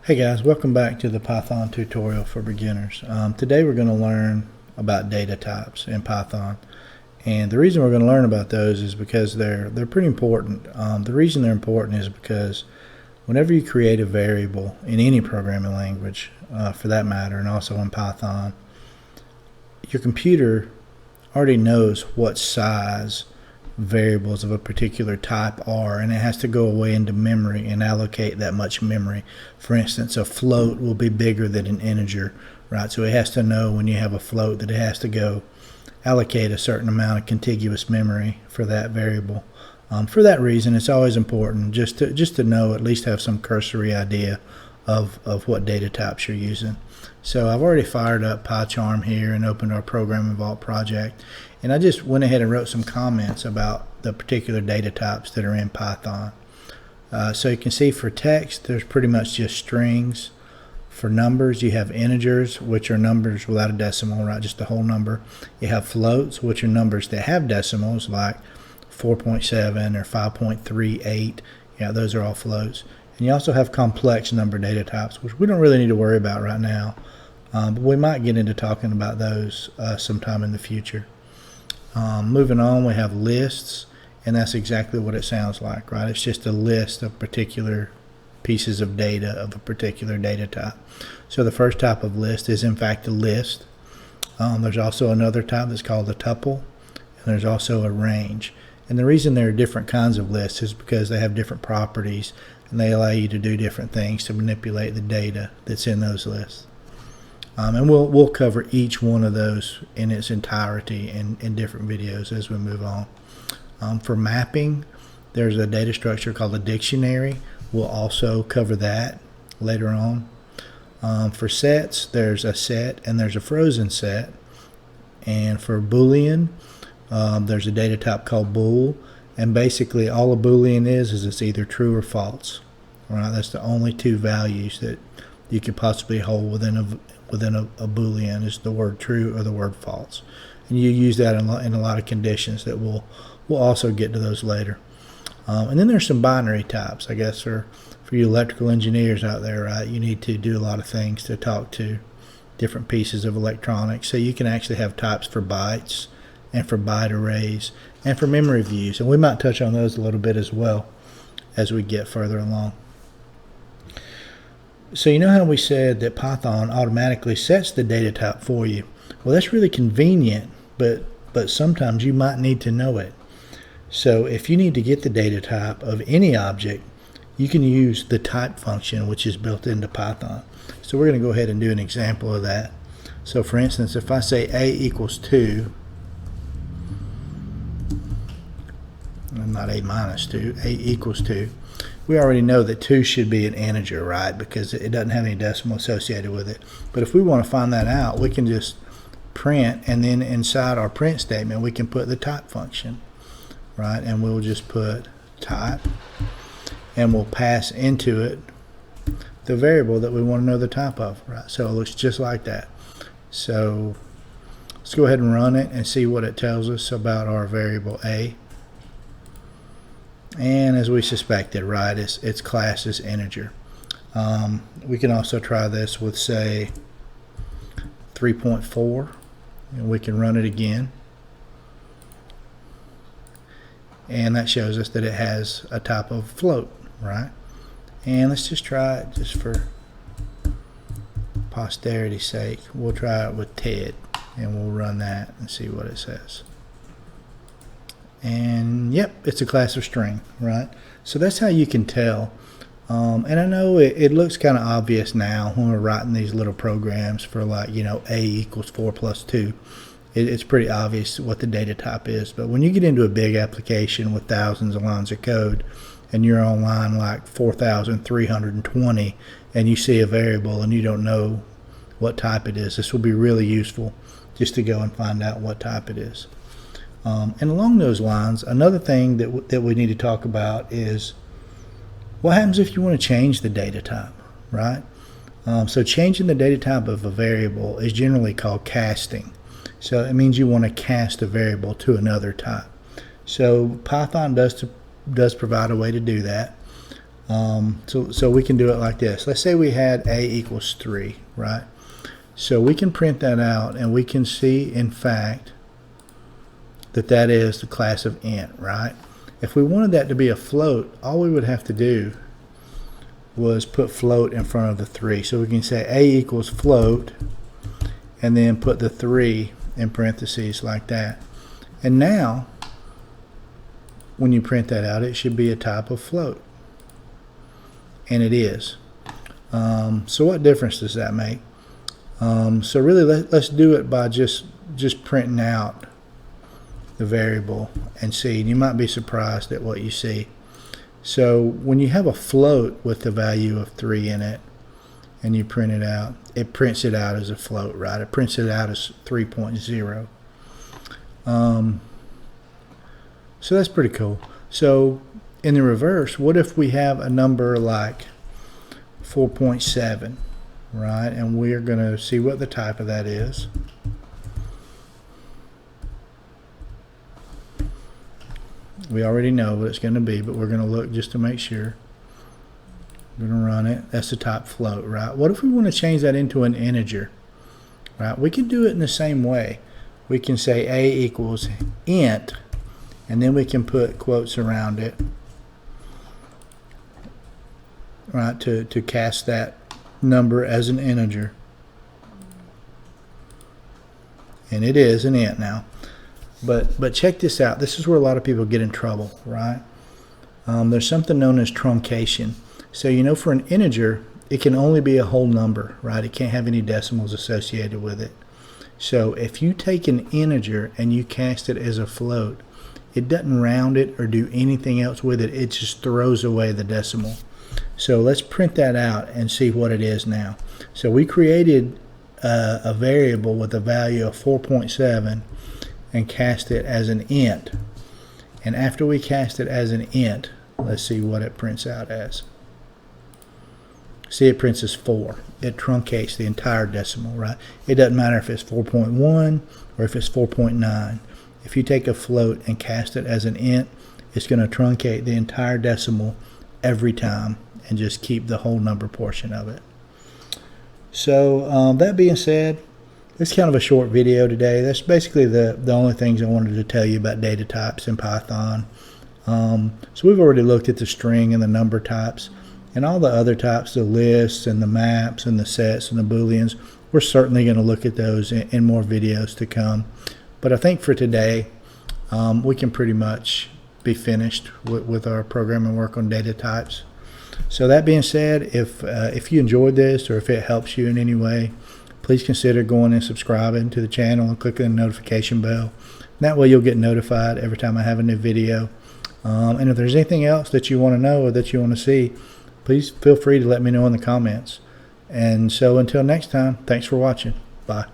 Hey guys, welcome back to the Python tutorial for beginners. Today we're going to learn about data types in Python, and the reason we're going to learn about those is because they're pretty important. The reason they're important is because whenever you create a variable in any programming language, for that matter, and also in Python, your computer already knows what size variables of a particular type are, and it has to go away into memory and allocate that much memory. For instance, a float will be bigger than an integer, right? So it has to know when you have a float that it has to go allocate a certain amount of contiguous memory for that variable. For that reason, it's always important just to know, at least have some cursory idea of what data types you're using. So I've already fired up PyCharm here and opened our Programming Vault project, and I just went ahead and wrote some comments about the particular data types that are in Python. So you can see for text, there's pretty much just strings. For numbers, you have integers, which are numbers without a decimal, right? Just the whole number. You have floats, which are numbers that have decimals, like 4.7 or 5.38. Yeah, those are all floats. And you also have complex number data types, which we don't really need to worry about right now. But we might get into talking about those sometime in the future. Moving on, we have lists, and that's exactly what it sounds like, right? It's just a list of particular pieces of data of a particular data type. So the first type of list is in fact a list. There's also another type that's called a tuple, and there's also a range. And the reason there are different kinds of lists is because they have different properties, and they allow you to do different things to manipulate the data that's in those lists. And we'll cover each one of those in its entirety in different videos as we move on. For mapping, there's a data structure called a dictionary. We'll also cover that later on. For sets, there's a set and there's a frozen set. And for Boolean, there's a data type called bool. And basically all a Boolean is it's either true or false. Right? That's the only two values that you could possibly hold within a Boolean, is the word true or the word false. And you use that in a lot of conditions that we'll also get to those later. And then there's some binary types, I guess, for you electrical engineers out there, right? You need to do a lot of things to talk to different pieces of electronics. So you can actually have types for bytes and for byte arrays and for memory views. And we might touch on those a little bit as well as we get further along. So you know how we said that Python automatically sets the data type for you? Well, that's really convenient, but sometimes you might need to know it. So if you need to get the data type of any object, you can use the type function, which is built into Python. So we're going to go ahead and do an example of that. So for instance, if I say a equals 2, not a minus 2, a equals 2, we already know that 2 should be an integer, right? Because it doesn't have any decimal associated with it. But if we want to find that out, we can just print, and then inside our print statement, we can put the type function, right? And we'll just put type, and we'll pass into it the variable that we want to know the type of, right? So it looks just like that. So let's go ahead and run it and see what it tells us about our variable a. And as we suspected, right, its class is integer. We can also try this with, say, 3.4, and we can run it again. And that shows us that it has a type of float, right? And let's just try it just for posterity's sake. We'll try it with Ted, and we'll run that and see what it says. And yep, it's a class of string, right? So that's how you can tell. And I know it looks kind of obvious now when we're writing these little programs for, like, you know, a equals 4 plus 2. It's pretty obvious what the data type is. But when you get into a big application with thousands of lines of code, and you're on line like 4,320, and you see a variable and you don't know what type it is, this will be really useful just to go and find out what type it is. And along those lines, another thing that we need to talk about is what happens if you want to change the data type, right? So changing the data type of a variable is generally called casting. So it means you want to cast a variable to another type. So Python does provide a way to do that. So we can do it like this. Let's say we had a equals 3, right? So we can print that out, and we can see, in fact, that that is the class of int, right? If we wanted that to be a float, all we would have to do was put float in front of the 3. So we can say a equals float, and then put the 3 in parentheses like that. And now, when you print that out, it should be a type of float. And it is. So what difference does that make? So really, let's do it by just printing out the variable and see. And you might be surprised at what you see. So when you have a float with the value of 3 in it, and you print it out, it prints it out as a float, right? It prints it out as 3.0. So that's pretty cool. So in the reverse, what if we have a number like 4.7, right? And we're going to see what the type of that is. We already know what it's going to be, but we're going to look just to make sure. We're going to run it. That's the type float, right? What if we want to change that into an integer, right? We can do it in the same way. We can say a equals int, and then we can put quotes around it, right, to cast that number as an integer. And it is an int now. But check this out. This is where a lot of people get in trouble, right? There's something known as truncation. So, you know, for an integer, it can only be a whole number, right? It can't have any decimals associated with it. So if you take an integer and you cast it as a float, it doesn't round it or do anything else with it. It just throws away the decimal. So let's print that out and see what it is now. So we created a variable with a value of 4.7 and cast it as an int. And after we cast it as an int, let's see what it prints out as. See, it prints as 4. It truncates the entire decimal, right? It doesn't matter if it's 4.1 or if it's 4.9. If you take a float and cast it as an int, it's going to truncate the entire decimal every time and just keep the whole number portion of it. So that being said, it's kind of a short video today. That's basically the only things I wanted to tell you about data types in Python. So we've already looked at the string and the number types. And all the other types, the lists and the maps and the sets and the booleans, we're certainly going to look at those in more videos to come. But I think for today, we can pretty much be finished with our programming work on data types. So that being said, if you enjoyed this or if it helps you in any way, please consider going and subscribing to the channel and clicking the notification bell. That way you'll get notified every time I have a new video. And if there's anything else that you want to know or that you want to see, please feel free to let me know in the comments. And so until next time, thanks for watching. Bye.